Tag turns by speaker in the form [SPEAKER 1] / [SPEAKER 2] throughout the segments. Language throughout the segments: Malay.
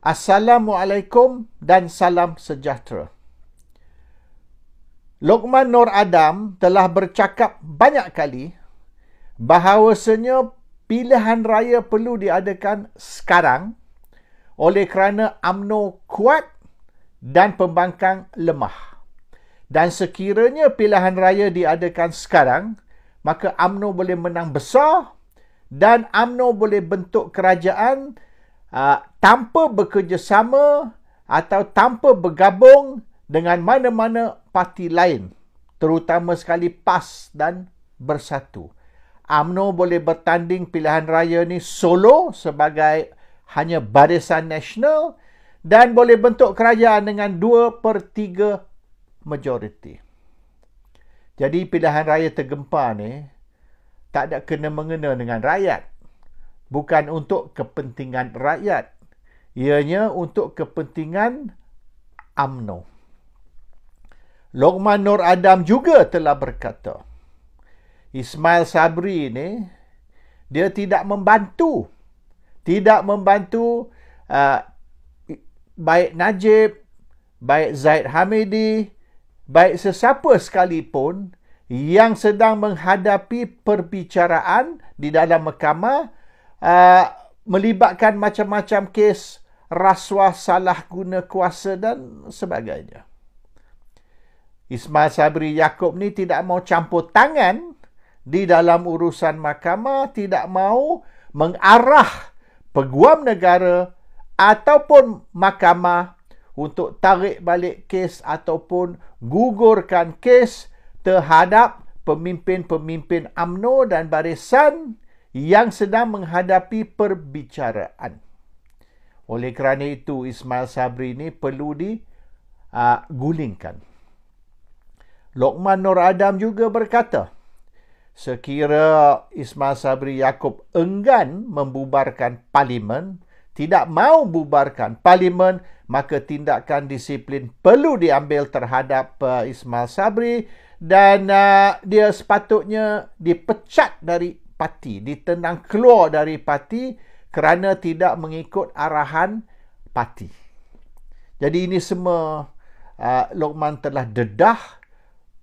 [SPEAKER 1] Assalamualaikum dan salam sejahtera. Lokman Nur Adam telah bercakap banyak kali bahawasanya pilihan raya perlu diadakan sekarang oleh kerana UMNO kuat dan pembangkang lemah. Dan sekiranya pilihan raya diadakan sekarang, maka UMNO boleh menang besar dan UMNO boleh bentuk kerajaan tanpa bekerjasama atau tanpa bergabung dengan mana-mana parti lain, terutama sekali PAS dan Bersatu. UMNO boleh bertanding pilihan raya ni solo sebagai hanya barisan nasional dan boleh bentuk kerajaan dengan 2/3 majoriti. Jadi pilihan raya tergempar ni tak ada kena-mengena dengan rakyat. Bukan untuk kepentingan rakyat. Ianya untuk kepentingan UMNO. Lokman Nur Adam juga telah berkata, Ismail Sabri ni, dia tidak membantu. Tidak membantu baik Najib, baik Zaid Hamidi, baik sesiapa sekalipun yang sedang menghadapi perbicaraan di dalam mahkamah melibatkan macam-macam kes rasuah, salah guna kuasa dan sebagainya. Ismail Sabri Yaakob ni tidak mau campur tangan di dalam urusan mahkamah, tidak mau mengarah peguam negara ataupun mahkamah untuk tarik balik kes ataupun gugurkan kes terhadap pemimpin-pemimpin UMNO dan barisan yang sedang menghadapi perbicaraan. Oleh kerana itu, Ismail Sabri ini perlu digulingkan. Lokman Nur Adam juga berkata, sekira Ismail Sabri Yaakob enggan membubarkan parlimen, tidak mau bubarkan parlimen, maka tindakan disiplin perlu diambil terhadap Ismail Sabri dan dia sepatutnya dipecat dari parti, ditendang keluar dari parti kerana tidak mengikut arahan parti. Jadi ini semua Lokman telah dedah,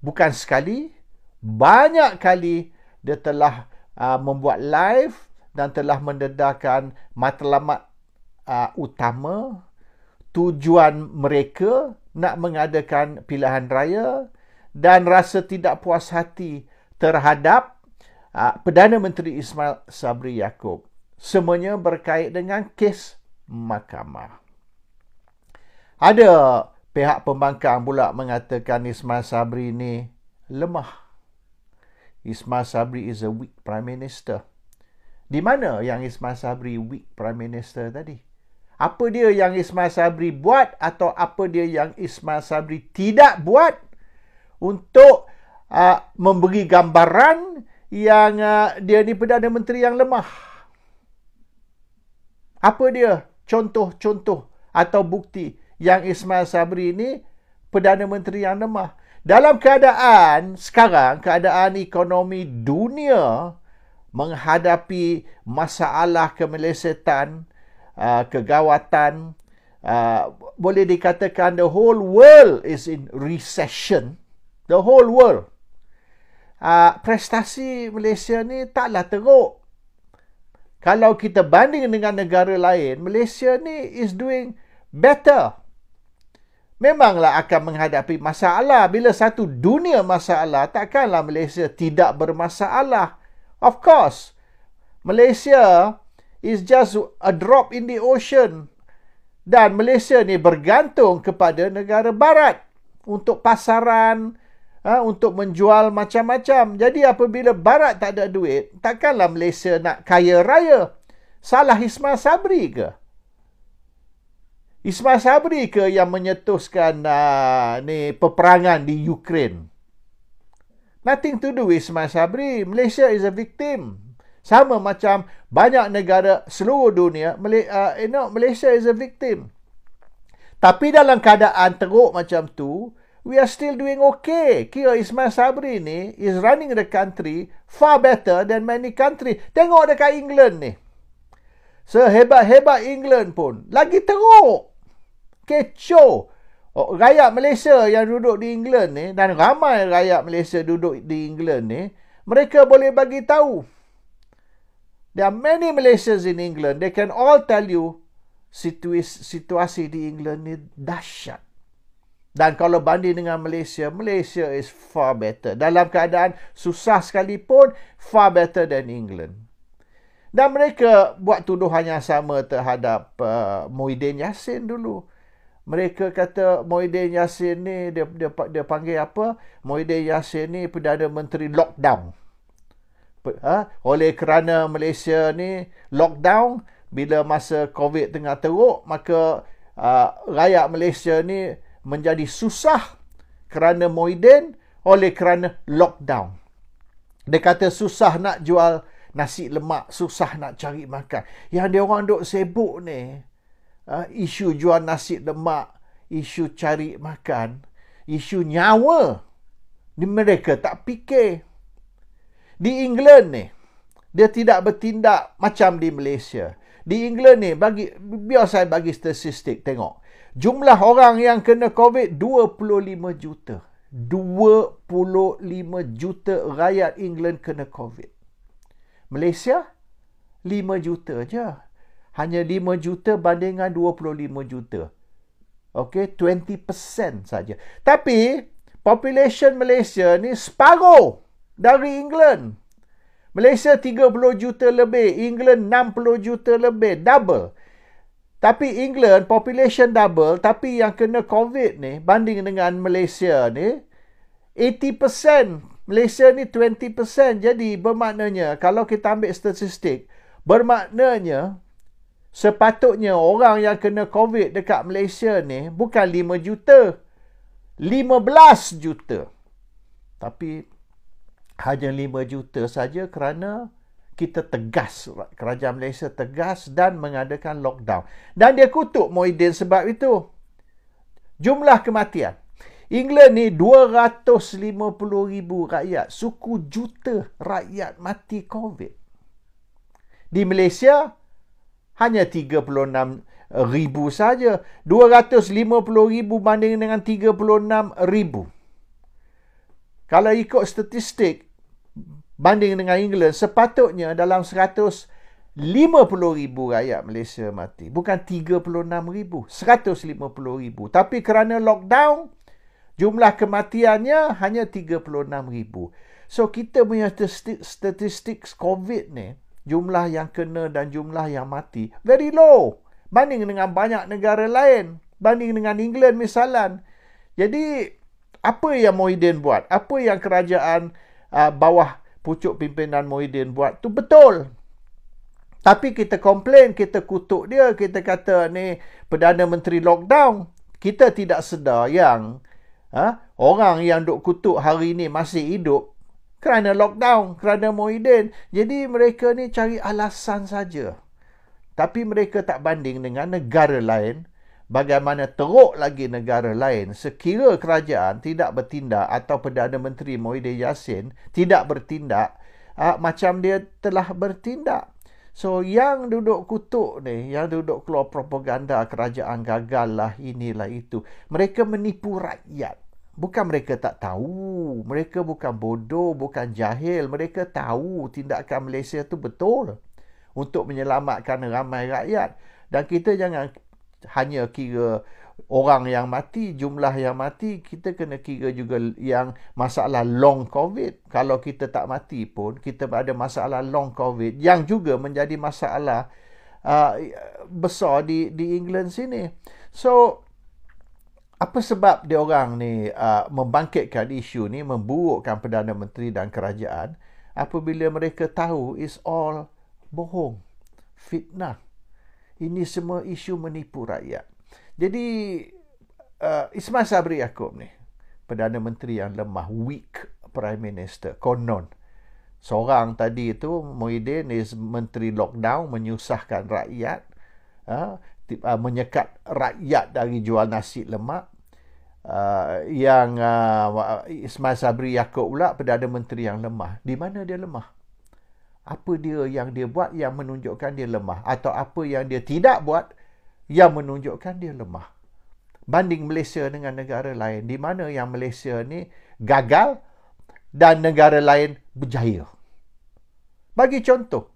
[SPEAKER 1] bukan sekali, banyak kali dia telah membuat live dan telah mendedahkan matlamat utama tujuan mereka nak mengadakan pilihan raya dan rasa tidak puas hati terhadap Perdana Menteri Ismail Sabri Yaakob. Semuanya berkait dengan kes mahkamah. Ada pihak pembangkang pula mengatakan Ismail Sabri ini lemah. Ismail Sabri is a weak Prime Minister. Di mana yang Ismail Sabri weak Prime Minister tadi? Apa dia yang Ismail Sabri buat atau apa dia yang Ismail Sabri tidak buat untuk memberi gambaran yang dia ni Perdana Menteri yang lemah? Apa dia contoh-contoh atau bukti yang Ismail Sabri ini Perdana Menteri yang lemah? Dalam keadaan sekarang, keadaan ekonomi dunia menghadapi masalah kemelesetan, kegawatan, boleh dikatakan the whole world is in recession. The whole world. Prestasi Malaysia ni taklah teruk. Kalau kita banding dengan negara lain, Malaysia ni is doing better. Memanglah akan menghadapi masalah. Bila satu dunia masalah, takkanlah Malaysia tidak bermasalah. Of course, Malaysia is just a drop in the ocean. Dan Malaysia ni bergantung kepada negara barat untuk pasaran, untuk menjual macam-macam. Jadi apabila barat tak ada duit, takkanlah Malaysia nak kaya raya. Salah Ismail Sabri ke? Ismail Sabri ke yang menyetuskan peperangan di Ukraine? Nothing to do with Ismail Sabri. Malaysia is a victim. Sama macam banyak negara seluruh dunia, Malaysia is a victim. Tapi dalam keadaan teruk macam tu, we are still doing okay. Kira Ismail Sabri ni is running the country far better than many country. Tengok dekat England ni. Sehebat-hebat England pun lagi teruk. Kecoh. Rakyat Malaysia yang duduk di England ni, dan ramai rakyat Malaysia duduk di England ni, mereka boleh bagi tahu. There are many Malaysians in England. They can all tell you situasi di England ni dahsyat. Dan kalau banding dengan Malaysia, Malaysia is far better. Dalam keadaan susah sekalipun, far better than England. Dan mereka buat tuduhan yang sama terhadap Muhyiddin Yassin dulu. Mereka kata Muhyiddin Yassin ni, dia panggil apa? Muhyiddin Yassin ni Perdana Menteri lockdown. Oleh kerana Malaysia ni lockdown, bila masa COVID tengah teruk, maka rakyat Malaysia ni menjadi susah kerana Muhyiddin oleh kerana lockdown. Dia kata susah nak jual nasi lemak, susah nak cari makan. Yang dia orang duk sibuk ni, isu jual nasi lemak, isu cari makan, isu nyawa, ni mereka tak fikir. Di England ni, dia tidak bertindak macam di Malaysia. Di England ni, biar saya bagi statistik, tengok. Jumlah orang yang kena COVID 25 juta. 25 juta rakyat England kena COVID. Malaysia 5 juta je. Hanya 5 juta bandingan 25 juta. Okey, 20% saja. Tapi population Malaysia ni separuh dari England. Malaysia 30 juta lebih, England 60 juta lebih, double. Tapi England population double, tapi yang kena COVID ni banding dengan Malaysia ni 80%. Malaysia ni 20%. Jadi bermaknanya kalau kita ambil statistik, bermaknanya sepatutnya orang yang kena COVID dekat Malaysia ni bukan 5 juta, 15 juta. Tapi hanya 5 juta saja kerana kita tegas, kerajaan Malaysia tegas dan mengadakan lockdown. Dan dia kutuk Muhyiddin sebab itu. Jumlah kematian. England ni 250,000 rakyat, suku juta rakyat mati COVID. Di Malaysia, hanya 36,000 saja. 250,000 banding dengan 36,000. Kalau ikut statistik, banding dengan England, sepatutnya dalam 150,000 rakyat Malaysia mati. Bukan 36,000, 150,000. Tapi kerana lockdown, jumlah kematiannya hanya 36,000. So, kita punya statistik COVID ni, jumlah yang kena dan jumlah yang mati, very low. Banding dengan banyak negara lain. Banding dengan England misalan. Jadi, apa yang Muhyiddin buat? Apa yang kerajaan bawah pucuk pimpinan Muhyiddin buat tu betul. Tapi kita komplain, kita kutuk dia, kita kata ni Perdana Menteri lockdown. Kita tidak sedar yang orang yang duk kutuk hari ni masih hidup kerana lockdown, kerana Muhyiddin. Jadi mereka ni cari alasan saja. Tapi mereka tak banding dengan negara lain. Bagaimana teruk lagi negara lain sekira kerajaan tidak bertindak atau Perdana Menteri Muhyiddin Yassin tidak bertindak macam dia telah bertindak. So, yang duduk kutuk ni, yang duduk keluar propaganda kerajaan gagal lah, inilah itu. Mereka menipu rakyat. Bukan mereka tak tahu. Mereka bukan bodoh, bukan jahil. Mereka tahu tindakan Malaysia tu betul untuk menyelamatkan ramai rakyat. Dan kita jangan hanya kira orang yang mati, jumlah yang mati, kita kena kira juga yang masalah long COVID. Kalau kita tak mati pun, kita ada masalah long COVID yang juga menjadi masalah besar di England sini. So, apa sebab dia orang ni membangkitkan isu ni, memburukkan Perdana Menteri dan kerajaan apabila mereka tahu is all bohong, fitnah. Ini semua isu menipu rakyat. Jadi, Ismail Sabri Yaakob ni, Perdana Menteri yang lemah, weak Prime Minister, konon. Seorang tadi itu, Muhyiddin is Menteri lockdown, menyusahkan rakyat, menyekat rakyat dari jual nasi lemak. Ismail Sabri Yaakob pula, Perdana Menteri yang lemah. Di mana dia lemah? apa dia yang dia buat yang menunjukkan dia lemah, atau apa yang dia tidak buat yang menunjukkan dia lemah. Banding Malaysia dengan negara lain, di mana yang Malaysia ni gagal dan negara lain berjaya. Bagi contoh,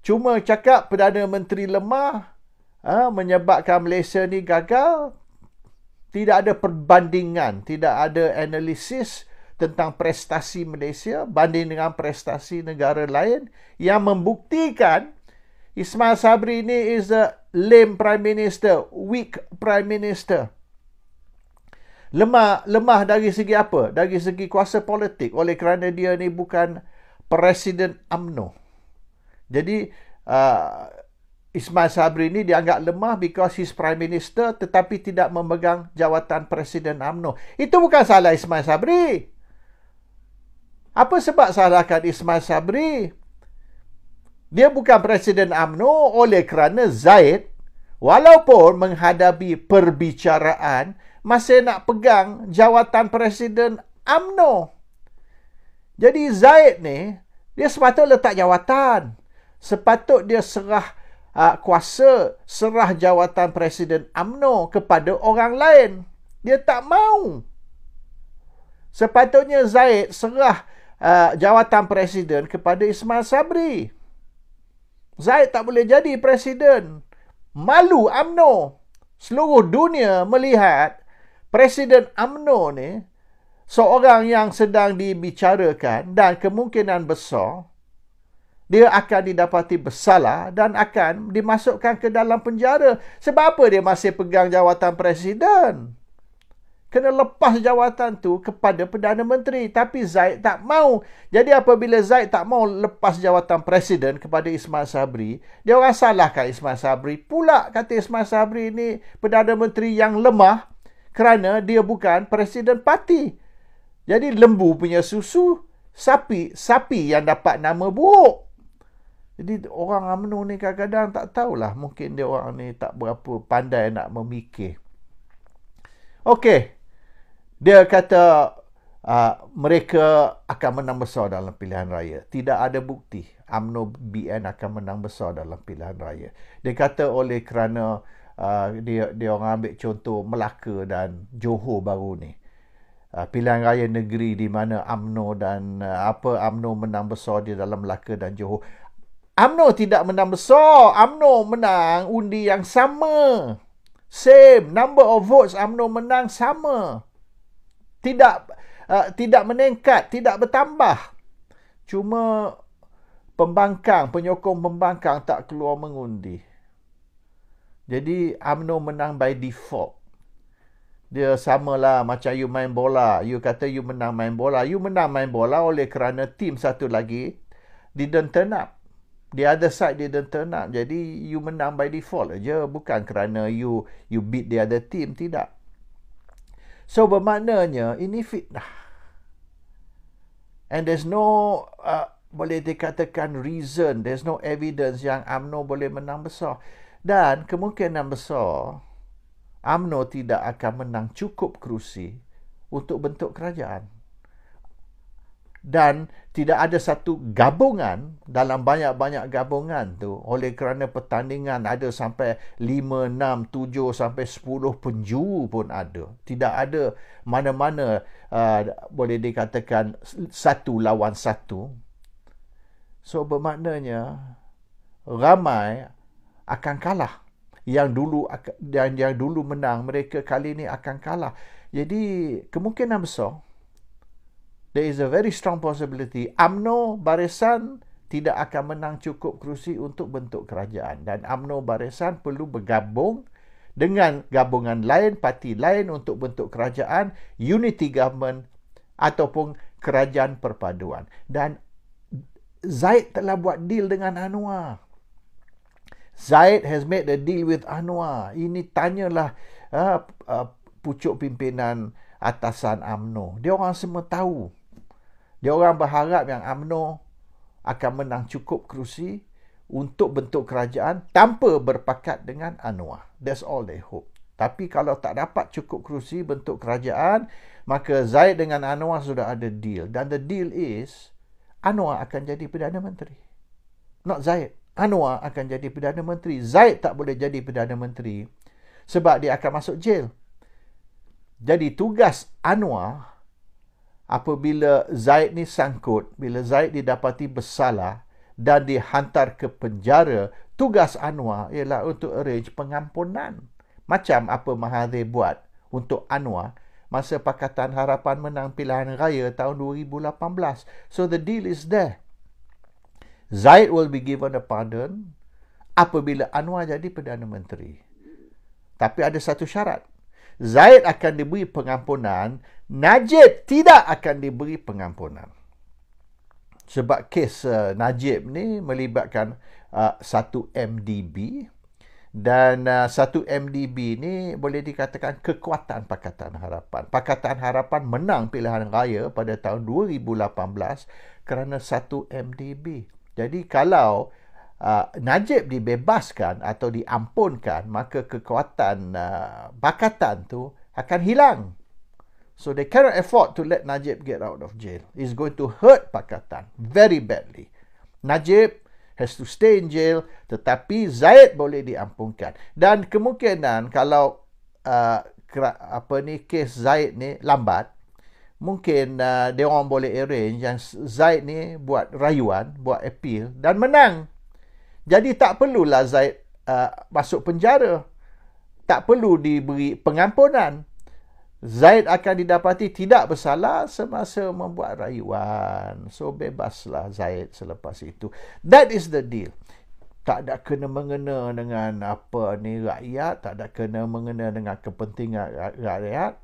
[SPEAKER 1] cuma cakap Perdana Menteri lemah menyebabkan Malaysia ni gagal, tidak ada perbandingan, tidak ada analisis tentang prestasi Malaysia banding dengan prestasi negara lain yang membuktikan Ismail Sabri ni is a lame Prime Minister, weak Prime Minister. Lemah dari segi apa? Dari segi kuasa politik, oleh kerana dia ni bukan Presiden UMNO. Jadi Ismail Sabri ni dianggap lemah because he's Prime Minister tetapi tidak memegang jawatan Presiden UMNO. Itu bukan salah Ismail Sabri. Apa sebab salahkan Ismail Sabri? Dia bukan Presiden UMNO oleh kerana Zaid, walaupun menghadapi perbicaraan, masih nak pegang jawatan Presiden UMNO. Jadi Zaid ni, dia sepatut letak jawatan. Sepatut dia serah kuasa, serah jawatan Presiden UMNO kepada orang lain. Dia tak mau. Sepatutnya Zaid serah jawatan Presiden kepada Ismail Sabri. Zaid tak boleh jadi Presiden. Malu UMNO. Seluruh dunia melihat Presiden UMNO ni seorang yang sedang dibicarakan dan kemungkinan besar dia akan didapati bersalah dan akan dimasukkan ke dalam penjara. Sebab apa dia masih pegang jawatan Presiden? Kena lepas jawatan tu kepada Perdana Menteri. Tapi Zaid tak mau. Jadi apabila Zaid tak mau lepas jawatan Presiden kepada Ismail Sabri, dia orang salahkan Ismail Sabri. Pula kata Ismail Sabri ni Perdana Menteri yang lemah kerana dia bukan Presiden parti. Jadi lembu punya susu, sapi yang dapat nama buruk. Jadi orang UMNO ni kadang-kadang tak tahulah. Mungkin dia orang ni tak berapa pandai nak memikir. Okey. Dia kata mereka akan menang besar dalam pilihan raya. Tidak ada bukti UMNO BN akan menang besar dalam pilihan raya. Dia kata oleh kerana dia orang ambil contoh Melaka dan Johor baru ni. Pilihan raya negeri di mana UMNO dan UMNO menang besar di dalam Melaka dan Johor. UMNO tidak menang besar. UMNO menang undi yang sama. Same. Number of votes UMNO menang sama. Tidak meningkat, tidak bertambah. Cuma penyokong pembangkang tak keluar mengundi. Jadi UMNO menang by default. Dia samalah macam you main bola. You kata you menang main bola. You menang main bola oleh kerana tim satu lagi didn't turn up. The other side didn't turn up. Jadi you menang by default aja. Bukan kerana you beat the other team. Tidak. So bermaknanya ini fitnah. And there's no boleh dikatakan reason, there's no evidence yang UMNO boleh menang besar. Dan kemungkinan besar UMNO tidak akan menang cukup kerusi untuk bentuk kerajaan. Dan tidak ada satu gabungan dalam banyak-banyak gabungan tu oleh kerana pertandingan ada sampai 5, 6, 7 sampai 10 penjuru pun ada. Tidak ada mana-mana boleh dikatakan satu lawan satu. So bermaknanya ramai akan kalah. Yang dulu menang, mereka kali ini akan kalah. Jadi kemungkinan besar there is a very strong possibility UMNO Barisan tidak akan menang cukup kerusi untuk bentuk kerajaan. Dan UMNO Barisan perlu bergabung dengan gabungan lain, parti lain untuk bentuk kerajaan, unity government ataupun kerajaan perpaduan. Dan Zaid telah buat deal dengan Anwar. Zaid has made a deal with Anwar. Ini tanyalah pucuk pimpinan atasan UMNO. Dia orang semua tahu. Dia orang berharap yang UMNO akan menang cukup kerusi untuk bentuk kerajaan tanpa berpakat dengan Anwar. That's all they hope. Tapi kalau tak dapat cukup kerusi bentuk kerajaan, maka Zaid dengan Anwar sudah ada deal. Dan the deal is Anwar akan jadi Perdana Menteri. Not Zaid. Anwar akan jadi Perdana Menteri. Zaid tak boleh jadi Perdana Menteri sebab dia akan masuk jail. Jadi tugas Anwar apabila Zaid ni sangkut, bila Zaid didapati bersalah dan dihantar ke penjara, tugas Anwar ialah untuk arrange pengampunan. Macam apa Mahathir buat untuk Anwar masa Pakatan Harapan menang pilihan raya tahun 2018. So the deal is there. Zaid will be given a pardon apabila Anwar jadi Perdana Menteri. Tapi ada satu syarat. Zaid akan diberi pengampunan, Najib tidak akan diberi pengampunan. Sebab kes Najib ni melibatkan satu MDB, dan satu MDB ni boleh dikatakan kekuatan Pakatan Harapan. Pakatan Harapan menang pilihan raya pada tahun 2018 kerana satu MDB. Jadi kalau Najib dibebaskan atau diampunkan, maka kekuatan Pakatan tu akan hilang. So they cannot afford to let Najib get out of jail. It's going to hurt Pakatan very badly. Najib has to stay in jail, tetapi Zaid boleh diampunkan. Dan kemungkinan kalau kes Zaid ni lambat, mungkin dia orang boleh arrange yang Zaid ni buat rayuan, buat appeal dan menang. Jadi tak perlulah Zaid masuk penjara. Tak perlu diberi pengampunan. Zaid akan didapati tidak bersalah semasa membuat rayuan. So bebaslah Zaid selepas itu. That is the deal. Tak ada kena-mengena dengan apa ni rakyat, tak ada kena-mengena dengan kepentingan rakyat.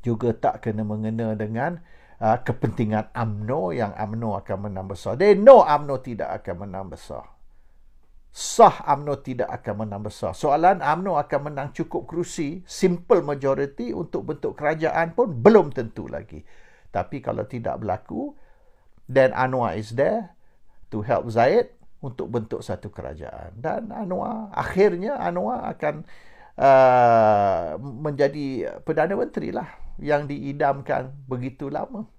[SPEAKER 1] Juga tak kena mengena dengan kepentingan UMNO yang UMNO akan menang besar. They know UMNO tidak akan menang besar. Sah UMNO tidak akan menang besar. Soalan UMNO akan menang cukup kerusi, simple majority untuk bentuk kerajaan pun belum tentu lagi. Tapi kalau tidak berlaku, then Anwar is there to help Zaid untuk bentuk satu kerajaan. Dan akhirnya Anwar akan menjadi Perdana Menteri lah yang diidamkan begitu lama.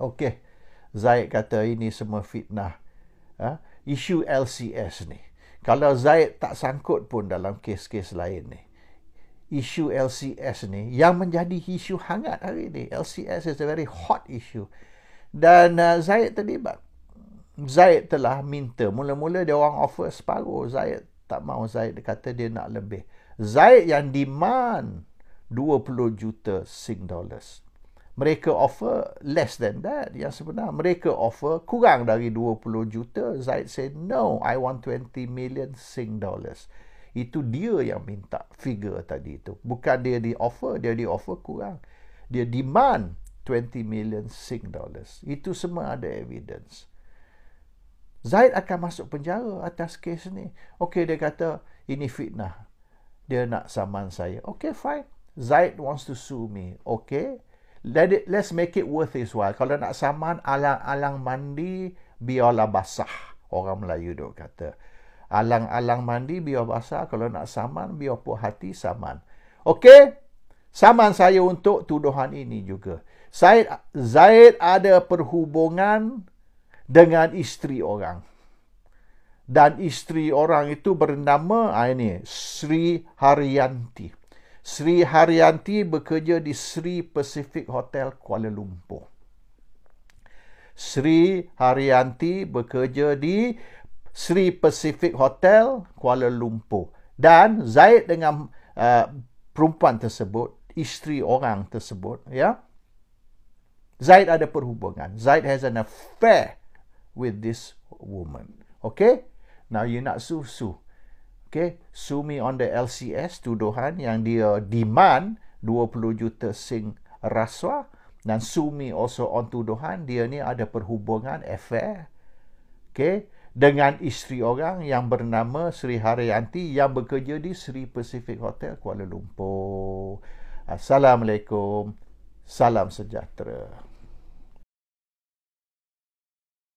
[SPEAKER 1] Okey, Zaid kata ini semua fitnah. Isu LCS ni, kalau Zaid tak sangkut pun dalam kes-kes lain ni, isu LCS ni yang menjadi isu hangat hari ni. LCS is a very hot issue. Dan Zaid terlibat. Zaid telah minta, mula-mula dia orang offer separuh, Zaid tak mahu. Zaid kata dia nak lebih. Zaid yang demand 20 juta Sing dollars. Mereka offer less than that. Yang sebenar mereka offer kurang dari 20 juta. Zaid say, no, I want 20 million Sing dollars. Itu dia yang minta figure tadi itu. Bukan dia di offer kurang. Dia demand 20 million Sing dollars. Itu semua ada evidence. Zaid akan masuk penjara atas kes ni. Okey, dia kata ini fitnah. Dia nak saman saya. Okey, fine. Zaid wants to sue me. Okey. Let's make it worth his while. Kalau nak saman, alang-alang mandi, biarlah basah. Orang Melayu duk kata. Alang-alang mandi, biar basah. Kalau nak saman, biar puas hati, saman. Okey? Saman saya untuk tuduhan ini juga. Zaid ada perhubungan dengan isteri orang. Dan isteri orang itu bernama Sri Haryanti. Sri Haryanti bekerja di Sri Pacific Hotel Kuala Lumpur. Sri Haryanti bekerja di Sri Pacific Hotel Kuala Lumpur. Dan Zaid dengan perempuan tersebut, isteri orang tersebut, ya, Zaid ada perhubungan. Zaid has an affair with this woman. Okay? Now you nak sue. Okay, sue me on the LCS, tuduhan yang dia demand 20 juta Sing rasuah, dan sue me also on tuduhan dia ni ada perhubungan affair, okay, dengan isteri orang yang bernama Sri Haryanti yang bekerja di Sri Pacific Hotel Kuala Lumpur. Assalamualaikum. Salam sejahtera.